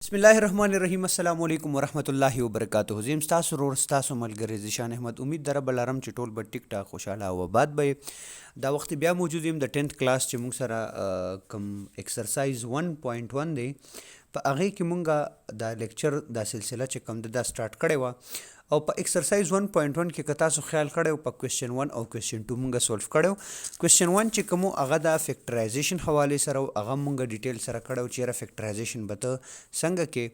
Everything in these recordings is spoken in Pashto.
بسم الله الرحمن الرحیم. السلام علیکم ورحمۃ اللہ وبرکاتہ. زم ستاسو رور ستاسو ملګری زیشان احمد. امید در بلارم چې ټول به ټیک ټاک خوشاله او آباد به دا وخت بیا موجود یم د 10th کلاس چې موږ سره کم ایکسرسایز 1.1 دی په هغه کې مونږه دا لیکچر دا سلسله چې کم دا سٹارټ کړی و او په ایکسرسایز 1.1 کې که تاسو خیال کړی په کوېسچن 1 او کوېسچن 2 مونږه سولف کړی. کوېسچن 1 چې کوم هغه د فیکټرایزیشن حواله سره هغه مونږه ډیټیل سره کړو چې را فیکټرایزیشن به ته څنګه کې.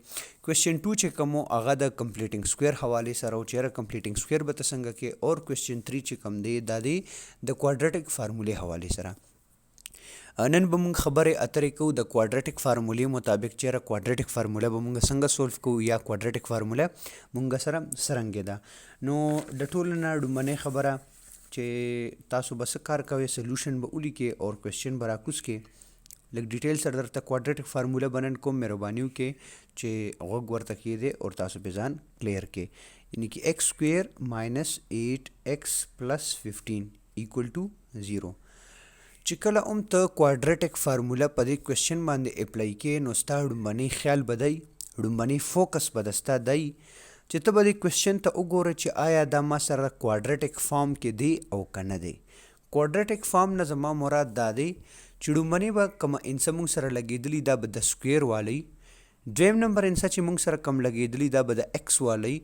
کوېسچن 2 چې کوم هغه د کمپلیټینګ سکوير حواله سره او چې را کمپلیټینګ سکوير به ته څنګه کې. اور کوېسچن 3 چې کوم دی دا دی د کوادرټیک فارمولې حواله سره. نن به مونږ خبرې اترې کوو د کوادرټیک فارمولې مطابق چې را کوادرټیک فارموله به مونږ څنګه سولف کوو یا کوادرټیک فارموله مونږ سره څرنګه ده. نو د ټولو نه ډومبنۍ خبره چې تاسو به څه کار کوئ سلوشن به ولیکئ او کوېسچن به راکوز کړئ. لږ ډیټیل سره درته کوادرټیک فارموله به نن کوم مهرباني وکړئ چې غوږ ورته کښیږدئ او تاسو پې ځان کلیر کړئ. یعنې چې ایکس سکویر ماینس 8x پلس 15 ایکول ټو 0. چې کله هم ته کوادرټیک فارموله په دې کوېسچن باندې اپلای کې نو ستا ډومبنۍ خیال به دی ډومبنۍ فوکس به د ستا دی چې ته به دې کوېسچن ته وګوره چې آیا دا ما سره کوادرټیک فارم کې دی او که نه دی. کوادرټیک فارم نه زما مراد دا دی چې ډومبنۍ به کومه انسه مونږ سره لګېدلي دا به د سکویر والی. دویم نمبر انسه چې مونږ سره کم لګېدلي دا به د ایکس والی.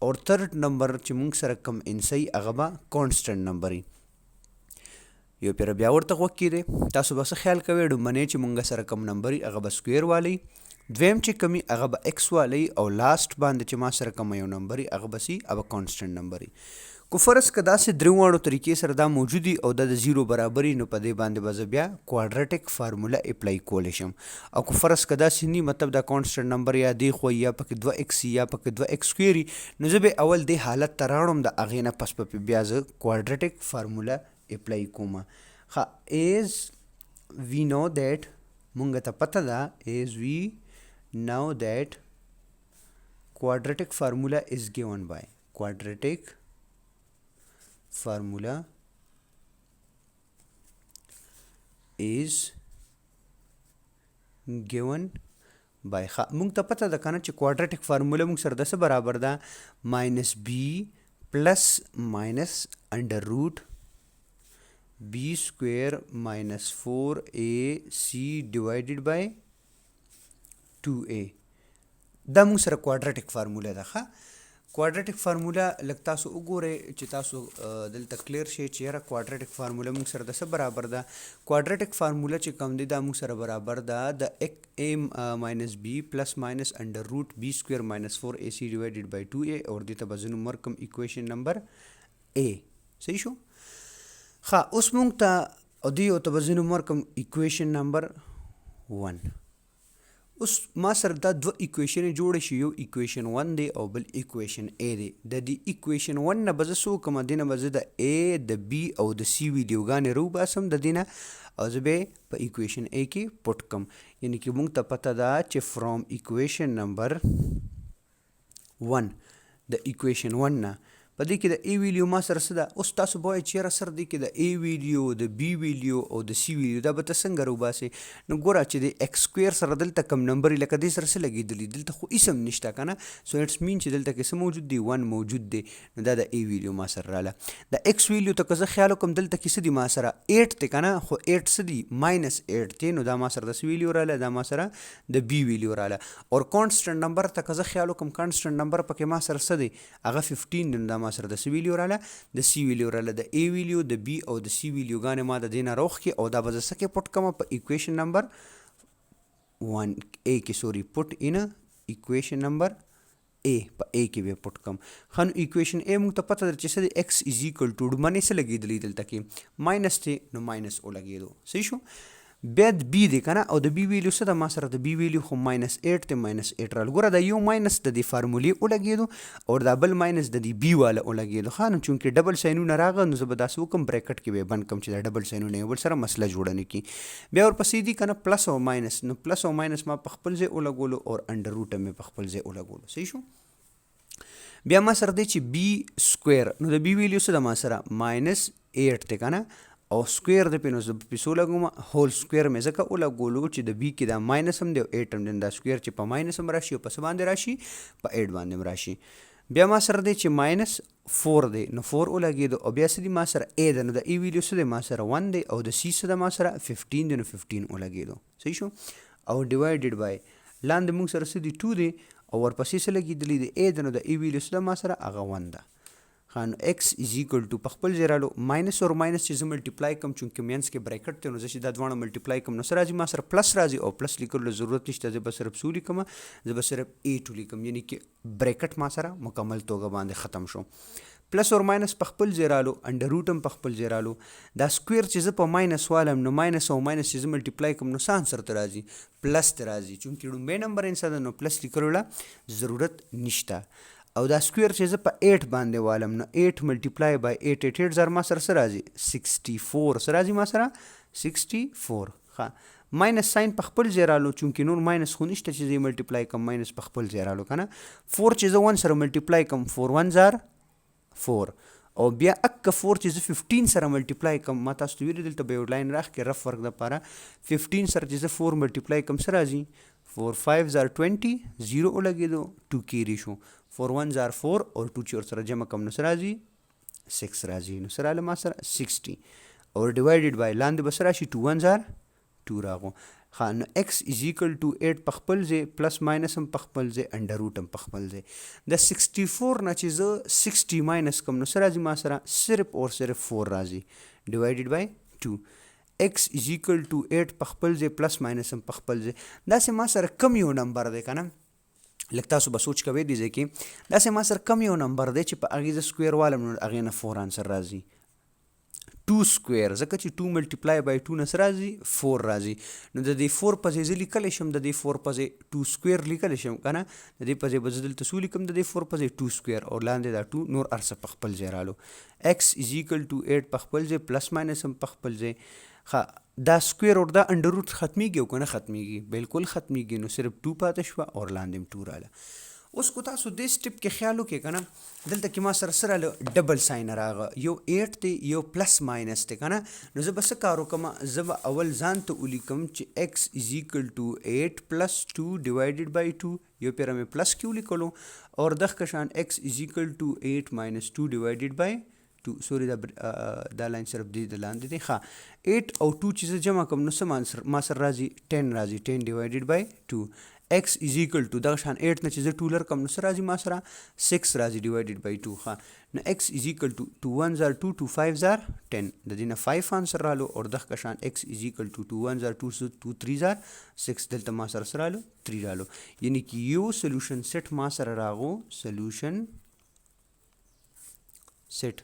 او تھرډ نمبر چې مونږ سره کم انسه وي هغه به کانسټنټ نمبر وي. یو پیر بیا ورته غوږ کېږدئ. تاسو به څه خیال کوئ ډومبنۍ چې مونږ سره کم نمبر وي هغه به سکویر والی. دویم چې کم وي هغه به ایکس والی او لاسټ باندې چې ما سره کوم یو نمبر وي هغه به سي هغه کانسټنټ نمبر وي. کو فرض که داسې درې واړو طریقې سره دا موجود وي او دا د زیرو برابر وي نو په دې باندې به زه بیا کوادرټیک فارموله اپلای کولی شم. او که فرض که داسې ني مطلب دا کانسټنټ نمبر یا دی خو یا پکې 2x یا پکې 2x سکویر نو زه به اول دې حالت ته راوړم د هغې نه پس به بیا زه کوادرټیک فارموله اپلای کوم. as we know that مونږ ته پته ده as we know that quadratic formula is given by quadratic formula is given by مونږ ته پته ده کنه چې کوادرټیک فارموله مونږ سره د څه برابر ده ماینس بی پلس ماینس انډر روټ b square minus 4ac divided by 2a. دا مونږ سره کوادرټیک فارموله ده. کوادرټیک فارموله لږ تاسو وګورئ چې تاسو دلته کلیر شئ چې یاره کوادرټیک فارموله مونږ سره د څه برابر ده. کوادرټیک فارموله چې کوم دی دا مونږ سره برابر ده د a ماینس b پلس ماینس انډر روټ b سکویر ماینس 4ac ډیوایډیډ بای 2a اور دې ته به زه نوم ورکړم ایکویشن نمبر a. صحیح شو. اوس مونږ ته دې ته به زه نوم ورکړم ایکویشن نمبر 1. اوس ما سره دا دوه ایکویشنې جوړې شي یو ایکویشن 1 دی او بل ایکویشن A دی. د دې ایکویشن 1 نه به زه څه وکړم دې نه به زه د A د B او د C ویډیوګانې راوباسم د دې نه او زه به یې په ایکویشن A کې پټ کړم. یعنې چې مونږ ته پته ده چې فرام ایکویشن نمبر 1 د ایکویشن 1 نه په دې کې د A ویلیو ما سره څه ده. اوس تاسو به وایئ چې یاره سر دې کې د A ویلیو د B ویلیو او د C ویلیو دا به ته څنګه راوباسې. نو ګوره چې د ایکس سکویر سره دلته کم نمبر وي لکه دې سره څه لګېدلي دلته خو هېڅ هم نشته که نه. سو اټس مین چې دلته کې څه موجود دی 1 موجود دی. نو دا د A ویلیو ما سره راله. د ایکس ویلیو ته که زه خیال وکړم دلته کې څه دي ما سره 8 دی که نه خو 8 څه دي ماینس 8 دی. نو دا ما سره د څه ویلیو راله دا ما سره د B ویلیو راله. اور کانسټنټ نمبر ته که زه خیال وکړم کانسټنټ نمبر پکې ما سره څه دی هغه 15 دی. نو دا ما سره د څه ویلیو د سی ویلیو راله. د A ویلیو د B او د C ویلیوګانې ما د دې نه راوښکې او دا به زه څه کې پټ کړم په ایکویشن نمبر 1 A کې سوري پټ ان ایکویشن نمبر A په A کې به پټ کړم. ښه نو ایکویشن A مونږ ته پته ده چې څه دی x از ایکول ټو ډومبنۍ څه لګېدلي دلته کې ماینس دی نو ماینس ولګېدو. صحیح شو. بیا د B دی که نه او د B ویلیو څه ده ما سره د B ویلیو خو ماینس 8 دی ماینس 8 راله. ګوره دا یو ماینس د دې فارمولې ولګېدو او دا بل ماینس د دې B واله ولګېدو. ښه نو چونکې ډبل ساینونه راغله نو زه به داسې وکړم بریکټ کې به یې بند کړم چې دا ډبل ساینونه یو بل سره مسله جوړه نه کړي. بیا ورپسې دي که نه پلس او ماینس. نو پلس او ماینس ما په خپل ځای ولګولو او انډر روټ مې په خپل ځای ولګولو. صحیح شو. بیا ما سره دی چې B سکویر نو د B ویلیو څه ده ما سره ماینس 8 دی که نه او سکویر د پې نو زه په څو لګوم هول سکویر مې ځکه ولګولو چې د بي کې دا ماینس هم دی او 8 هم دی دا سکویر چې په ماینس هم راشي او په څه باندې راشي په 8 باندې هم راشي. بیا ما سره دی چې ماینس 4 دی نو 4 ولګېدو او بیا څه دي ما سره ا ده نو د ای ویلیو څه دی ما سره 1 دی او د سی څه ده ما سره 15 دی نو 15 ولګېدو. صحیح شو. او ډیوایډډ بای لاندې موږ سره څه دي 2 دی او ورپسې څه لګېدلی دی ا ده نو د ای ویلیو څه ده ما سره هغه 1 ده. نو x از ایکول ټو په خپل ځای رالو ماینس اور ماینس چې زه ملټیپلای کوم چونکې مینس کې بریکټ دی نو زه چې دا دواړه ملټیپلای کوم نو څه راځي ما سره پلس راځي او پلس لیکلو ضرورت نشته زه به صرف څو لیکم زه به صرف 8 لیکم یعنی کې بریکټ ما سره مکمل توګه باندې ختم شو. پلس اور ماینس په خپل ځای رالو انډر روټ هم په خپل ځای رالو دا سکویر چې زه په ماینس والم نو ماینس او ماینس چې زه ملټیپلای کوم نو څه انسر ته راځي پلس ته راځي چونکې لومبی نمبر انسر ده نو پلس لیکلو لا ضرورت نشته. او دا سکویر چې زه په 8 باندې والم نو 8 ملټیپلای بای 8 8 زر ما سره څه راځي 64 څه راځي ما سره 64. ښه ماینس ساین په خپل ځای رالو چونکې نور ماینس خو نشته چې زه ملټیپلای کوم ماینس په خپل ځای رالو که نه 4 چې زه 1 سره ملټیپلای کوم 4 1 زر 4 او بیا اکه 4 چې زه 15 سره ملټیپلای کوم ما تاسو ته ویلي دلته به یو لاین راښکې رف ورک دپاره 15 سره چې زه 4 ملټیپلای کوم څه راځي 4 5 زر 20 0 ولګېدو 2 کیری شو 4 1 زر 4 او 2 چې ورسره جمع کوم نو څه راځي 6 راځي نو څه راغله ما سره 60 او ډیوایډډ بای لاندې به څه راشي 2 1 زر 2 راغو. ښه نو x از ایکل ټو 8 په خپل ځای پلس ماینس هم په خپل ځای انډر روټ هم په خپل ځای د 64 نه چې زه 60 ماینس کوم نو څه راځي ما سره صرف اور صرف 4 راځي ډیوایډډ بای 2. x از ایکل ټو 8 په خپل ځای پلس ماینس هم په خپل ځای داسې ما سره کم یو نمبر دی که نه لږ تاسو به سوچ کوئ دې ځای کې داسې ما سره کم یو نمبر دی چې په هغې زه سکویر والم نو هغې نه 4 آنسر راځي 2 سکویر ځکه چې 2 ملټیپلای بای 2 نه څه راځي 4 راځي نو د دې 4 په ځای زه لیکلی شم د دې 4 په ځای 2 سکویر لیکلی شم که نه د دې په ځای به زه دلته څو لیکم د دې 4 په ځای 2 سکویر او لاندې دا 2 نور هر څه په خپل ځای رالو x از ایکل ټو 8 په خپل ځای پلس ماینس هم په خپل ځای. ښه دا سکویر اور دا انډر روټ ختمیږي او که نه ختمیږي بالکل ختمیږي نو صرف 2 پاتې شوه او لاندې هم 2 راله. اوس کو تاسو دې سټپ کې خیال وکړئ که نه دلته کې ما سره څه راله ډبل ساین راغه یو 8 دی یو پلس ماینس دی که نه نو زه به څه کار وکړم زه به اول ځان ته ولیکم چې x از ایکل ټو 8 پلس 2 ډیوایډډ بای 2 یو پیره مې پلس کې ولیکلو اور دغه شان x از ایکل ټو 8 ماینس 2 ډیوایډډ بای 2 سوري دا لاین صرف دې د لاندې دی. ښه 8 او 2 چې زه جمع کوم نو څه ما سره راځي 10 راځي 10 ډیوایډډ بای 2 x از ایکل ټو دغه شان 8 نه چې زه ټولر کوم نو څه راځي ما سره 6 راځي ډیوایډډ بای 2. ښه نو x از ایکل ټو 2 1 زر 2 2 5 زر 10 د دې نه 5 آنسر رالو اور دغه شان x از ایکل ټو 2 1 زر 2 2 3 زر 6 دلته ما سره څه رالو 3 رالو یعنی چې یو سولوشن سیټ ما سره راغو سولوشن سیټ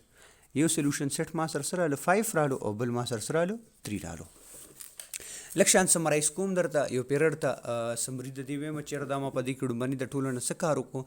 یو سولوشن سیټ ما سره سره 5 رالو او بل ما سره سره 3 رالو. لږ شان سمرایز کوم درته یو پیریډ ته سمري د دې وایم چېرې دا ما په دې کې ډومبني د ټولو نه څه کار وکړو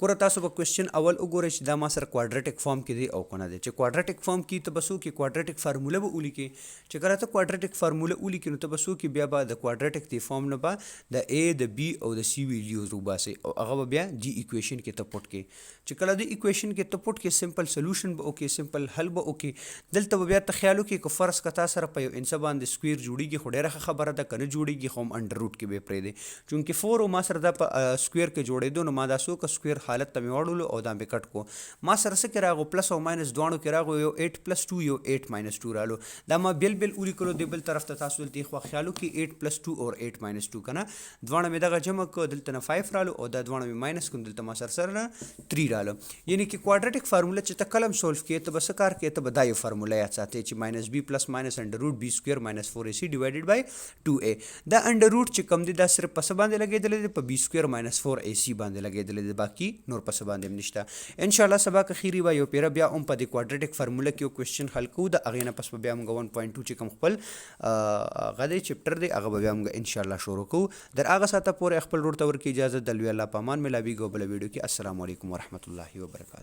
ګوره تاسو به کوېسچن اول وګورئ چې دا ما سره کوادریټک فارم کې دی او که نه دی چې کوادریټک فارم کې ته به څو کې کوادریټک فارموله به ولیکې چې کله ته کوادریټک فارموله ولیکې نو ته به څو کې بیا به د کوادریټک د فارم نه به د A د B او د C ویلیوز وباسئ او هغه به بیا دې ایکویشن کې ته پټ کې چې کله دې ایکویشن کې ته پټ کې سمپل سولوشن به وکړې سمپل حل به وکړې دلته به بیا ته خیال وکړې که فرض که تا سره په یو انسه باندې سکویر جوړېږي خو ډېره ښه خبره ده که نه جوړېږي خو هم انډر روټ کې به پرېږدې چونکې 4 او ما سره دا په سکویر کې جوړېدو نو ما دا څو که سکویر حالت ته مې واړولو او دا مې کټ کو ما سره څه کې راغو پلس او ماینس دواړو کې راغو یو 8 پلس 2 یو 8 ماینس 2 رالو دا ما بیل بیل ولیکلو د بل طرف ته تاسو دلته خو خیال وکړئ 8 پلس 2 اور 8 ماینس 2 که نه دواړه مې دغه جمع کړو دلته نه 5 رالو او دا دواړه مې ماینس کړم دلته ما سره 3 رالو یعنی کې کوادریټک فارموله چې ته کلم سولف کې ته به څه کار کې ته به دا یو فارموله یاد ساتې چې ماینس بی پلس ماینس انډر روټ بی سکویر ماینس 4AC ډیوایډډ بای 2A دا انډر روټ چې کم دی دا صرف په څه باندې لګېدلی دی په بی سکویر ماینس 4AC باندې لګېدلی دی باقي نور په څه باندې هم نشته انشاءالله سبا که خیري به یو پیره بیا هم په دې کوادریټک فارموله کې یو کوېسچن حل کوو د هغې نه پس به بیا موږ 1.2 چې کوم خپل هغه دی چپټر دی هغه به بیا موږ انشاءالله شروع کوو در هغه ساعته پورې خپل ورور ته ورکړي اجازه د لوی الله په امان ملاویږو بله ویډیو کې السلام علیکم ورحمت الله وبرکاتہ.